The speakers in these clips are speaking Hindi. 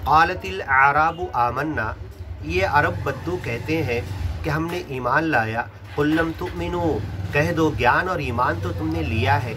क़ालतिल आराबु आमन्ना, ये अरब बद्दू कहते हैं कि हमने ईमान लाया। कुल लम तुमिनू, कह दो ज्ञान और ईमान तो तुमने लिया है,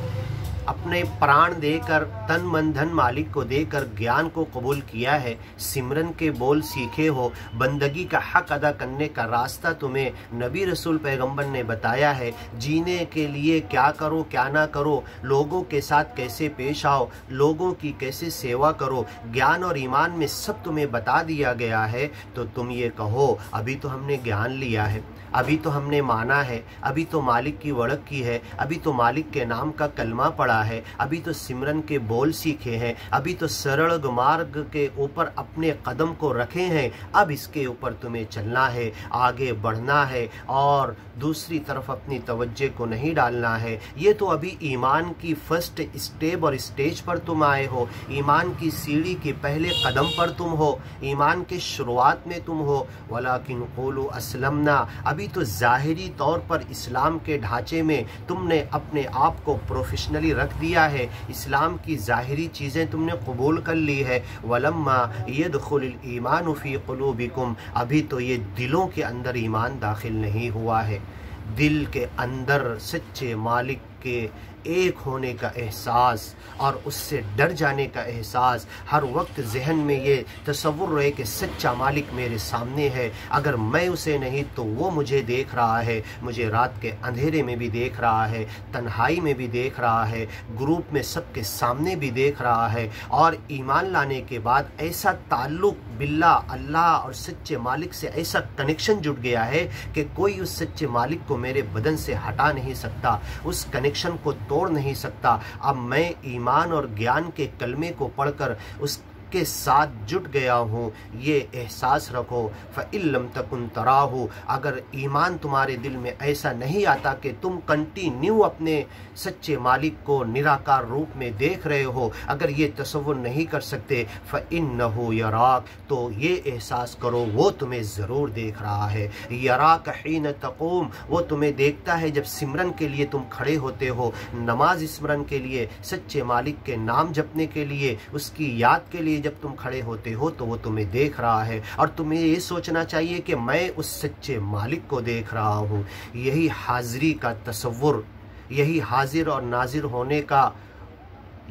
अपने प्राण देकर, तन मन धन मालिक को देकर ज्ञान को कबूल किया है, सिमरन के बोल सीखे हो, बंदगी का हक अदा करने का रास्ता तुम्हें नबी रसूल पैगंबर ने बताया है, जीने के लिए क्या करो क्या ना करो, लोगों के साथ कैसे पेश आओ, लोगों की कैसे सेवा करो, ज्ञान और ईमान में सब तुम्हें बता दिया गया है। तो तुम ये कहो अभी तो हमने ज्ञान लिया है, अभी तो हमने माना है, अभी तो मालिक की वड़क की है, अभी तो मालिक के नाम का कलमा पढ़ा है, अभी तो सिमरन के बोल सीखे हैं, अभी तो सरल मार्ग के ऊपर अपने कदम को रखे हैं, अब इसके ऊपर तुम्हें चलना है, आगे बढ़ना है और दूसरी तरफ अपनी तवज्जो को नहीं डालना है। ये तो अभी ईमान की फर्स्ट स्टेप और स्टेज पर तुम आए हो, ईमान की सीढ़ी के पहले कदम पर तुम हो, ईमान के शुरुआत में तुम हो। वलाकिन क़ूलू अस्लमना, अभी तो ज़ाहिरी तौर पर इस्लाम के ढांचे में तुमने अपने आप को प्रोफेशनली रख दिया है, इस्लाम की ज़ाहिरी चीज़ें तुमने कबूल कर ली है। वलम्मा यदखुलुल ईमानु फ़ी क़ुलूबिकुम, अभी तो ये दिलों के अंदर ईमान दाखिल नहीं हुआ है, दिल के अंदर सच्चे मालिक के एक होने का एहसास और उससे डर जाने का एहसास, हर वक्त जहन में ये तसव्वुर रहे कि सच्चा मालिक मेरे सामने है, अगर मैं उसे नहीं तो वो मुझे देख रहा है, मुझे रात के अंधेरे में भी देख रहा है, तन्हाई में भी देख रहा है, ग्रुप में सबके सामने भी देख रहा है। और ईमान लाने के बाद ऐसा ताल्लुक़ बिल्ला अल्लाह और सच्चे मालिक से ऐसा कनेक्शन जुड़ गया है कि कोई उस सच्चे मालिक को मेरे बदन से हटा नहीं सकता, उस कनेक्शन को तोड़ नहीं सकता। अब मैं ईमान और ज्ञान के कलमे को पढ़कर उसके साथ जुट गया हूँ, ये एहसास रखो। फ़इल्लम तकुन तराहु, अगर ईमान तुम्हारे दिल में ऐसा नहीं आता कि तुम कंटिन्यू अपने सच्चे मालिक को निराकार रूप में देख रहे हो, अगर ये तसव्वुर नहीं कर सकते, फ़इन्नहु यराक, तो ये एहसास करो वो तुम्हें ज़रूर देख रहा है। यराक हीन तक़ूम, वो तुम्हें देखता है जब सिमरन के लिए तुम खड़े होते हो, नमाज स्मरण के लिए, सच्चे मालिक के नाम जपने के लिए, उसकी याद के लिए जब तुम खड़े होते हो तो वो तुम्हें देख रहा है। और तुम्हें ये सोचना चाहिए कि मैं उस सच्चे मालिक को देख रहा हूँ। यही हाज़िरी का तसव्वुर, यही हाजिर और नाजिर होने का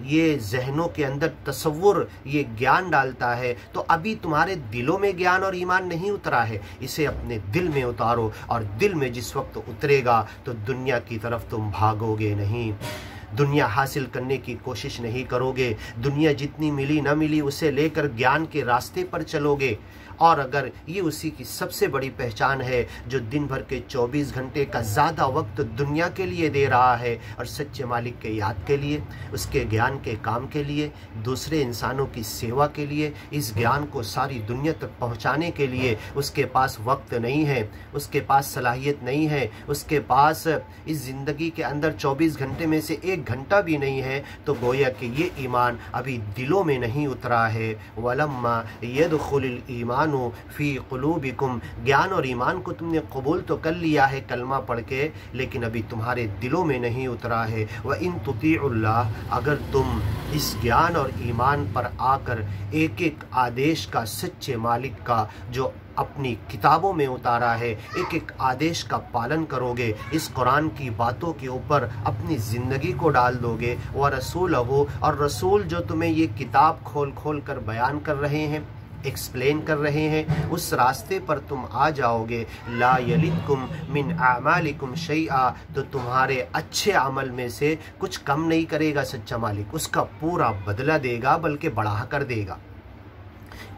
ये जहनों के अंदर तसव्वुर, ये ज्ञान डालता है। तो अभी तुम्हारे दिलों में ज्ञान और ईमान नहीं उतरा है, इसे अपने दिल में उतारो, और दिल में जिस वक्त उतरेगा तो दुनिया की तरफ तुम भागोगे नहीं, दुनिया हासिल करने की कोशिश नहीं करोगे, दुनिया जितनी मिली न मिली उसे लेकर ज्ञान के रास्ते पर चलोगे। और अगर ये उसी की सबसे बड़ी पहचान है जो दिन भर के 24 घंटे का ज़्यादा वक्त दुनिया के लिए दे रहा है और सच्चे मालिक के याद के लिए, उसके ज्ञान के काम के लिए, दूसरे इंसानों की सेवा के लिए, इस ज्ञान को सारी दुनिया तक पहुंचाने के लिए उसके पास वक्त नहीं है, उसके पास सलाहियत नहीं है, उसके पास इस ज़िंदगी के अंदर 24 घंटे में से 1 घंटा भी नहीं है, तो गोया कि ये ईमान अभी दिलों में नहीं उतरा है। वलम्मा यदखुलुल ईमान फी क़ुलूबिकुम, ज्ञान और ईमान को तुमने कबूल तो कर लिया है कलमा पढ़ के, लेकिन अभी तुम्हारे दिलों में नहीं उतरा है। व इन तुतीउल्लाह, अगर तुम इस ज्ञान और ईमान पर आकर एक एक आदेश का सच्चे मालिक का जो अपनी किताबों में उतारा है, एक एक आदेश का पालन करोगे, इस कुरान की बातों के ऊपर अपनी ज़िंदगी को डाल दोगे, व रसूल हो, और रसूल जो तुम्हें ये किताब खोल खोल कर बयान कर रहे हैं, एक्सप्लेन कर रहे हैं, उस रास्ते पर तुम आ जाओगे। ला यलिदकुम मिन आमालिकुम शैआ, तो तुम्हारे अच्छे अमल में से कुछ कम नहीं करेगा सच्चा मालिक, उसका पूरा बदला देगा, बल्कि बढ़ा कर देगा।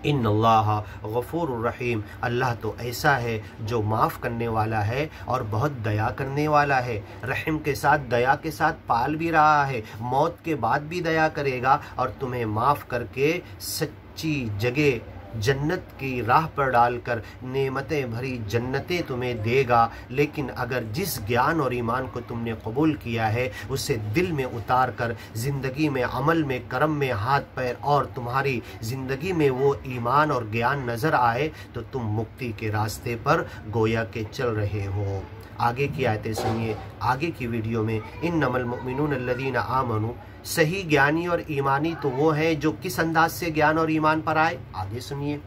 इन्नल्लाह गफूरुर रहीम, अल्लाह तो ऐसा है जो माफ़ करने वाला है और बहुत दया करने वाला है, रहम के साथ दया के साथ पाल भी रहा है, मौत के बाद भी दया करेगा और तुम्हें माफ़ करके सच्ची जगह जन्नत की राह पर डालकर नेमतें भरी जन्नतें तुम्हें देगा। लेकिन अगर जिस ज्ञान और ईमान को तुमने कबूल किया है उसे दिल में उतार कर ज़िंदगी में, अमल में, कर्म में हाथ पैर, और तुम्हारी ज़िंदगी में वो ईमान और ज्ञान नज़र आए, तो तुम मुक्ति के रास्ते पर गोया के चल रहे हो। आगे की आयतें सुनिए आगे की वीडियो में। इन्नमल मुमिनून अल्लज़ीना आमनू, सही ज्ञानी और ईमानी तो वो हैं जो किस अंदाज से ज्ञान और ईमान पर आए, आगे सुनिए।